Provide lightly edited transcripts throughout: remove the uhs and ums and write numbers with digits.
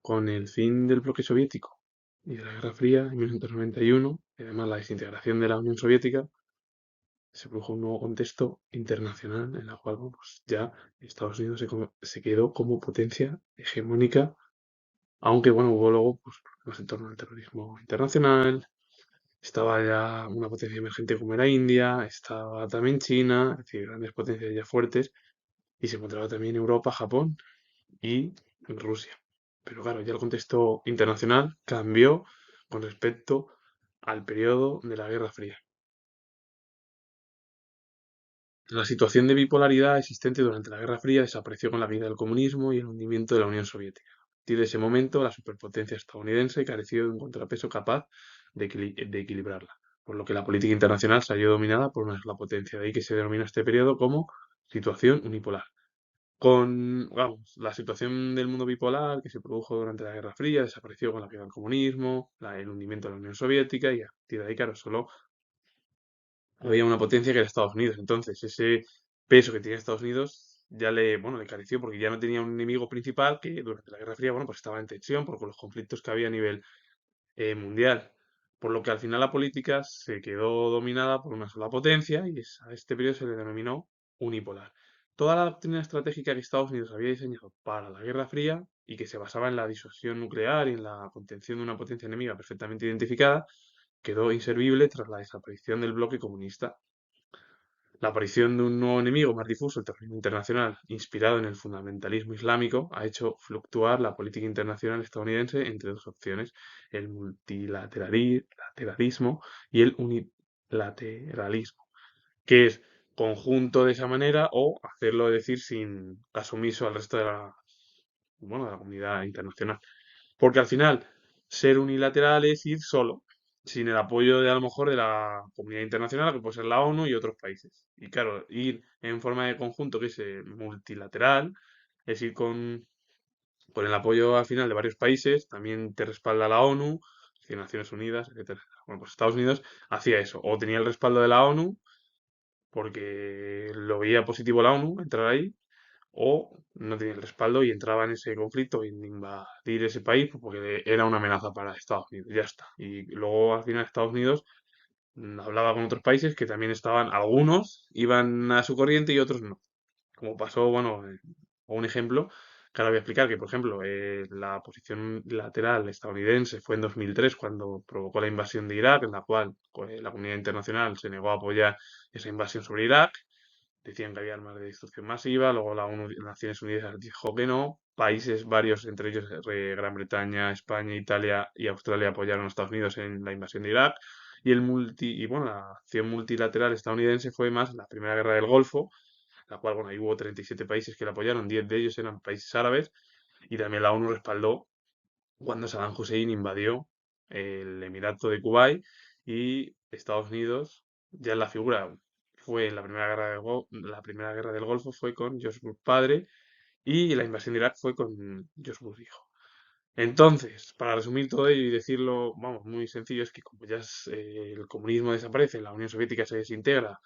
con el fin del bloque soviético y de la Guerra Fría en 1991, y además la desintegración de la Unión Soviética, se produjo un nuevo contexto internacional en el cual bueno, pues ya Estados Unidos se quedó como potencia hegemónica, aunque bueno, hubo luego pues, problemas en torno al terrorismo internacional, estaba ya una potencia emergente como era India, estaba también China, es decir, grandes potencias ya fuertes, y se encontraba también Europa, Japón y Rusia. Pero claro, ya el contexto internacional cambió con respecto al periodo de la Guerra Fría. La situación de bipolaridad existente durante la Guerra Fría desapareció con la caída del comunismo y el hundimiento de la Unión Soviética. A partir de ese momento, la superpotencia estadounidense careció de un contrapeso capaz de equilibrarla, por lo que la política internacional salió dominada por una sola potencia. De ahí que se denomina este periodo como situación unipolar. Con, vamos, la situación del mundo bipolar que se produjo durante la Guerra Fría desapareció con la caída del comunismo, el hundimiento de la Unión Soviética y a partir de ahí, claro, solo había una potencia que era Estados Unidos. Entonces, ese peso que tenía Estados Unidos ya bueno, le careció porque ya no tenía un enemigo principal que durante la Guerra Fría, bueno, pues estaba en tensión por los conflictos que había a nivel mundial. Por lo que al final la política se quedó dominada por una sola potencia y a este periodo se le denominó unipolar. Toda la doctrina estratégica que Estados Unidos había diseñado para la Guerra Fría y que se basaba en la disuasión nuclear y en la contención de una potencia enemiga perfectamente identificada, quedó inservible tras la desaparición del bloque comunista. La aparición de un nuevo enemigo más difuso, el terrorismo internacional, inspirado en el fundamentalismo islámico, ha hecho fluctuar la política internacional estadounidense entre dos opciones, el multilateralismo y el unilateralismo, que es conjunto de esa manera o hacerlo, decir, sin caso omiso al resto de bueno, de la comunidad internacional. Porque al final, ser unilateral es ir solo, sin el apoyo de a lo mejor de la comunidad internacional, que puede ser la ONU y otros países. Y claro, ir en forma de conjunto, que es multilateral, es ir con el apoyo al final de varios países, también te respalda la ONU, Naciones Unidas, etcétera. Bueno, pues Estados Unidos hacía eso, o tenía el respaldo de la ONU, porque lo veía positivo la ONU entrar ahí, o no tenía el respaldo y entraba en ese conflicto en invadir ese país pues, porque era una amenaza para Estados Unidos, ya está. Y luego al final Estados Unidos hablaba con otros países que también estaban, algunos iban a su corriente y otros no. Como pasó, bueno, un ejemplo que ahora voy a explicar, que por ejemplo la posición lateral estadounidense fue en 2003 cuando provocó la invasión de Irak, en la cual pues, la comunidad internacional se negó a apoyar esa invasión sobre Irak. Decían que había armas de destrucción masiva, luego la ONU, Naciones Unidas dijo que no, países varios, entre ellos Gran Bretaña, España, Italia y Australia apoyaron a Estados Unidos en la invasión de Irak, y bueno, la acción multilateral estadounidense fue más la Primera Guerra del Golfo, la cual, bueno, ahí hubo 37 países que la apoyaron, 10 de ellos eran países árabes, y también la ONU respaldó cuando Saddam Hussein invadió el Emirato de Kuwait y Estados Unidos, ya en la figura fue en la primera guerra la primera guerra del Golfo fue con George Bush padre y la invasión de Irak fue con George Bush hijo. Entonces, para resumir todo ello y decirlo, vamos, muy sencillo, es que como ya el comunismo desaparece, la Unión Soviética se desintegra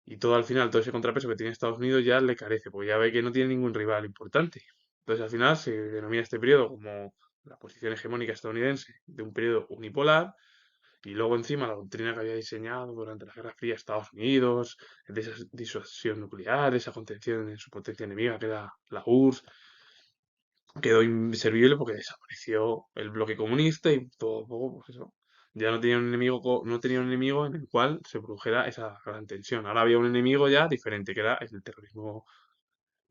y todo al final, todo ese contrapeso que tiene Estados Unidos ya le carece, porque ya ve que no tiene ningún rival importante. Entonces, al final se denomina este periodo como la posición hegemónica estadounidense de un periodo unipolar, y luego encima la doctrina que había diseñado durante la Guerra Fría Estados Unidos, de esa disuasión nuclear, esa contención en su potencia enemiga que era la URSS, quedó inservible porque desapareció el bloque comunista y todo poco, pues eso. Ya no tenía un enemigo, no tenía un enemigo en el cual se produjera esa gran tensión. Ahora había un enemigo ya diferente, que era el terrorismo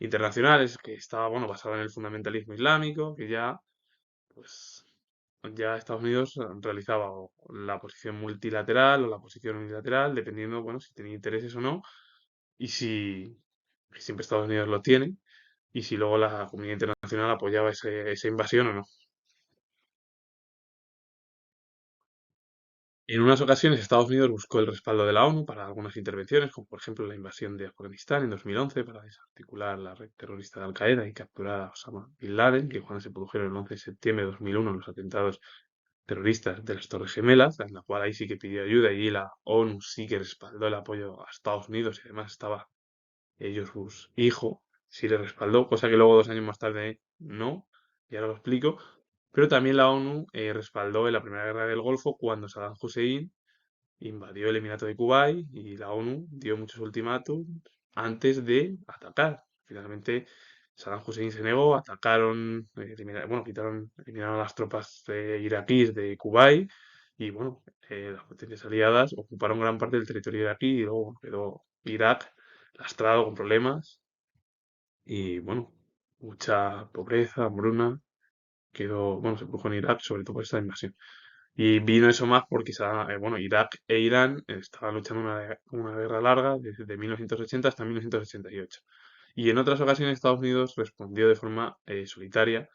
internacional, es que estaba, bueno, basado en el fundamentalismo islámico, que ya, pues, ya Estados Unidos realizaba o la posición multilateral o la posición unilateral, dependiendo, bueno, si tenía intereses o no, y si, que siempre Estados Unidos lo tiene, y si luego la comunidad internacional apoyaba esa invasión o no. En unas ocasiones Estados Unidos buscó el respaldo de la ONU para algunas intervenciones, como por ejemplo la invasión de Afganistán en 2011 para desarticular la red terrorista de Al-Qaeda y capturar a Osama Bin Laden, que cuando se produjeron el 11 de septiembre de 2001 los atentados terroristas de las Torres Gemelas, en la cual ahí sí que pidió ayuda y la ONU sí que respaldó el apoyo a Estados Unidos y además estaba ellos, Bush hijo, sí le respaldó, cosa que luego 2 años más tarde no, y ahora lo explico. Pero también la ONU respaldó en la Primera Guerra del Golfo cuando Saddam Hussein invadió el Emirato de Kuwait y la ONU dio muchos ultimátums antes de atacar. Finalmente, Saddam Hussein se negó, atacaron, bueno, eliminaron a las tropas iraquíes de Kuwait y, bueno, las potencias aliadas ocuparon gran parte del territorio iraquí y luego quedó Irak lastrado con problemas y, bueno, mucha pobreza, hambruna, quedó, bueno, se produjo en Irak sobre todo por esta invasión. Y vino eso más porque bueno, Irak e Irán estaban luchando una guerra larga desde 1980 hasta 1988. Y en otras ocasiones Estados Unidos respondió de forma solitaria,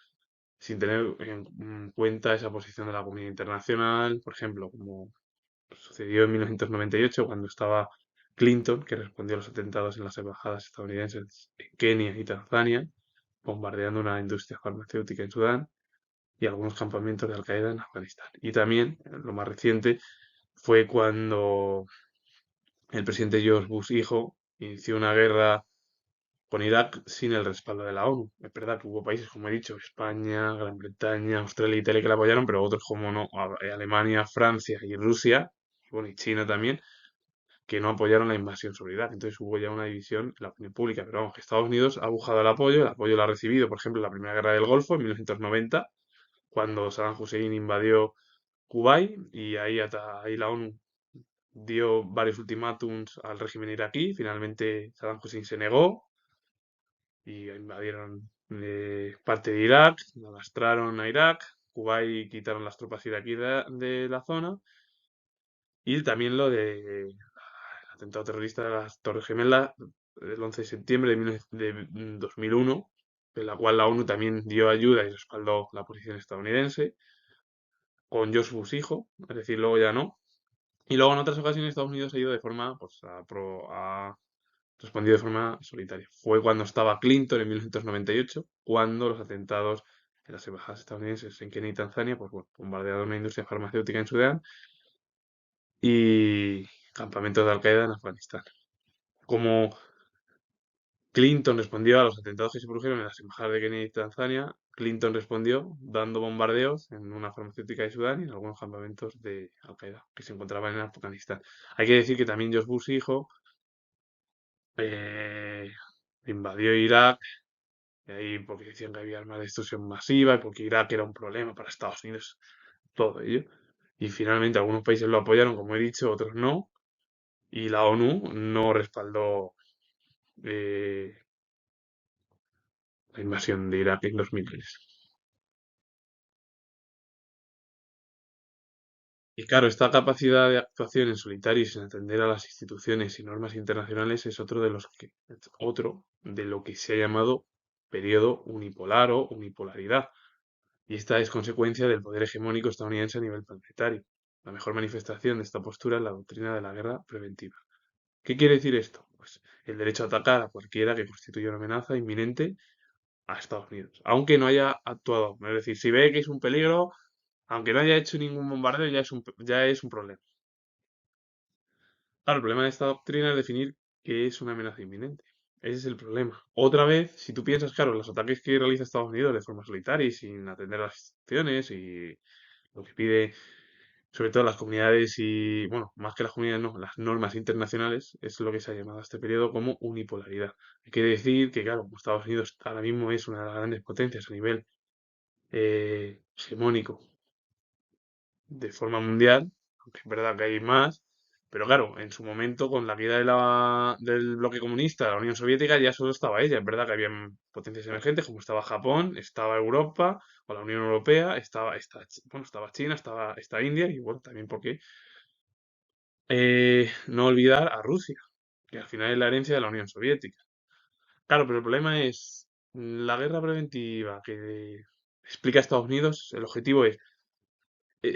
sin tener en cuenta esa posición de la comunidad internacional, por ejemplo, como sucedió en 1998 cuando estaba Clinton, que respondió a los atentados en las embajadas estadounidenses en Kenia y Tanzania, bombardeando una industria farmacéutica en Sudán y algunos campamentos de Al-Qaeda en Afganistán. Y también, lo más reciente, fue cuando el presidente George Bush hijo inició una guerra con Irak sin el respaldo de la ONU. Es verdad que hubo países, como he dicho, España, Gran Bretaña, Australia y Italia que la apoyaron, pero otros como no, Alemania, Francia y Rusia, y bueno, y China también, que no apoyaron la invasión sobre Irak. Entonces hubo ya una división en la opinión pública. Pero vamos, que Estados Unidos ha buscado el apoyo lo ha recibido, por ejemplo, en la Primera Guerra del Golfo en 1990, cuando Saddam Hussein invadió Kuwait y ahí la ONU dio varios ultimátums al régimen iraquí. Finalmente Saddam Hussein se negó y invadieron parte de Irak, alastraron a Irak, Kuwait quitaron las tropas iraquíes de la zona y también lo de el atentado terrorista de las Torres Gemelas del 11 de septiembre de 2001, en la cual la ONU también dio ayuda y respaldó la posición estadounidense con George Bush hijo, es decir, luego ya no. Y luego en otras ocasiones Estados Unidos ha ido de forma, pues, ha respondido de forma solitaria. Fue cuando estaba Clinton en 1998, cuando los atentados en las embajadas estadounidenses en Kenia y Tanzania, pues bueno, bombardearon una industria farmacéutica en Sudán y campamentos de Al-Qaeda en Afganistán. Como Clinton respondió a los atentados que se produjeron en las embajadas de Kenia y Tanzania, Clinton respondió dando bombardeos en una farmacéutica de Sudán y en algunos campamentos de Al-Qaeda que se encontraban en Afganistán. Hay que decir que también George Bush hijo eh, invadió Irak, y ahí porque decían que había armas de destrucción masiva y porque Irak era un problema para Estados Unidos, todo ello. Y finalmente algunos países lo apoyaron, como he dicho, otros no, y la ONU no respaldó eh, la invasión de Irak en 2003. Y claro, esta capacidad de actuación en solitario y sin atender a las instituciones y normas internacionales es otro de lo que se ha llamado periodo unipolar o unipolaridad. Y esta es consecuencia del poder hegemónico estadounidense a nivel planetario. La mejor manifestación de esta postura es la doctrina de la guerra preventiva. ¿Qué quiere decir esto? Pues el derecho a atacar a cualquiera que constituya una amenaza inminente a Estados Unidos, aunque no haya actuado. Es decir, si ve que es un peligro, aunque no haya hecho ningún bombardeo, ya es un problema. Claro, el problema de esta doctrina es definir qué es una amenaza inminente. Ese es el problema. Otra vez, si tú piensas, claro, en los ataques que realiza Estados Unidos de forma solitaria y sin atender a las instituciones y lo que pide sobre todo las comunidades y, bueno, más que las comunidades, no, las normas internacionales, es lo que se ha llamado a este periodo como unipolaridad. Hay que decir que, claro, como Estados Unidos ahora mismo es una de las grandes potencias a nivel hegemónico de forma mundial, aunque es verdad que hay más, pero claro, en su momento, con la caída del bloque comunista, de la Unión Soviética, ya solo estaba ella. Es verdad que había potencias emergentes, como estaba Japón, estaba Europa, o la Unión Europea, bueno, estaba China, está India, y bueno, también porque no olvidar a Rusia, que al final es la herencia de la Unión Soviética. Claro, pero el problema es la guerra preventiva que explica Estados Unidos, el objetivo es,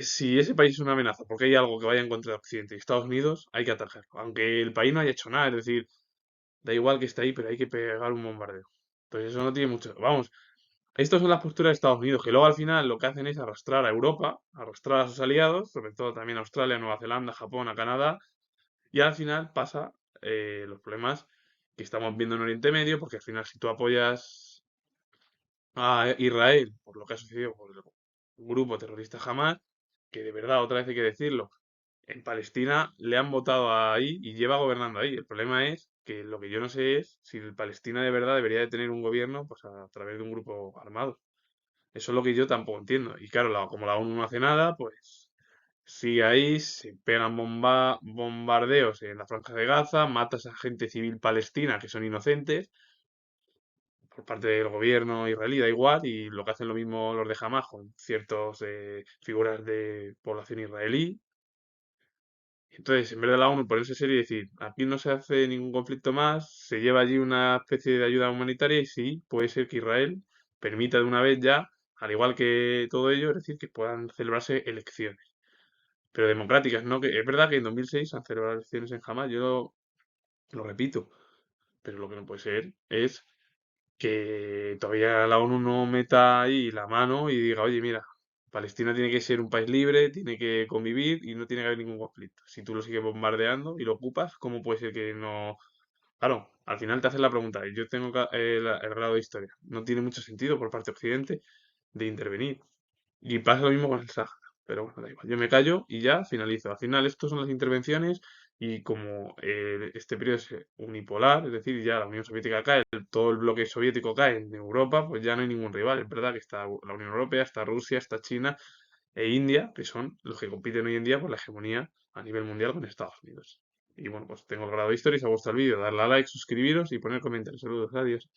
si ese país es una amenaza porque hay algo que vaya en contra de Occidente y Estados Unidos, hay que atacarlo. Aunque el país no haya hecho nada, es decir, da igual que esté ahí, pero hay que pegar un bombardeo. Entonces eso no tiene mucho. Vamos, estas son las posturas de Estados Unidos, que luego al final lo que hacen es arrastrar a Europa, arrastrar a sus aliados, sobre todo también a Australia, Nueva Zelanda, Japón, a Canadá, y al final pasa los problemas que estamos viendo en Oriente Medio, porque al final si tú apoyas a Israel por lo que ha sucedido grupo terrorista Hamas, que de verdad, otra vez hay que decirlo, en Palestina le han votado ahí y lleva gobernando ahí. El problema es que lo que yo no sé es si Palestina de verdad debería de tener un gobierno pues a través de un grupo armado. Eso es lo que yo tampoco entiendo. Y claro, como la ONU no hace nada, pues sigue ahí, se pegan bombardeos en la Franja de Gaza, matas a gente civil palestina que son inocentes por parte del gobierno israelí, da igual, y lo que hacen lo mismo los de Hamas con ciertas figuras de población israelí. Entonces, en vez de la ONU ponerse serio y decir, aquí no se hace ningún conflicto más, se lleva allí una especie de ayuda humanitaria y sí, puede ser que Israel permita de una vez ya, al igual que todo ello, es decir, que puedan celebrarse elecciones, pero democráticas, ¿no? Que es verdad que en 2006 se han celebrado elecciones en Hamas, yo lo repito, pero lo que no puede ser es que todavía la ONU no meta ahí la mano y diga, oye, mira, Palestina tiene que ser un país libre, tiene que convivir y no tiene que haber ningún conflicto. Si tú lo sigues bombardeando y lo ocupas, ¿cómo puede ser que no? Claro, al final te haces la pregunta, y yo tengo el grado de historia. No tiene mucho sentido por parte de Occidente de intervenir. Y pasa lo mismo con el Sáhara. Pero bueno, da igual. Yo me callo y ya finalizo. Al final, estas son las intervenciones y como este periodo es unipolar, es decir, ya la Unión Soviética cae, todo el bloque soviético cae en Europa, pues ya no hay ningún rival. Es verdad que está la Unión Europea, está Rusia, está China e India, que son los que compiten hoy en día por la hegemonía a nivel mundial con Estados Unidos. Y bueno, pues tengo el grado de historia. Si os ha gustado el vídeo, darle a like, suscribiros y poner comentarios. Saludos, adiós.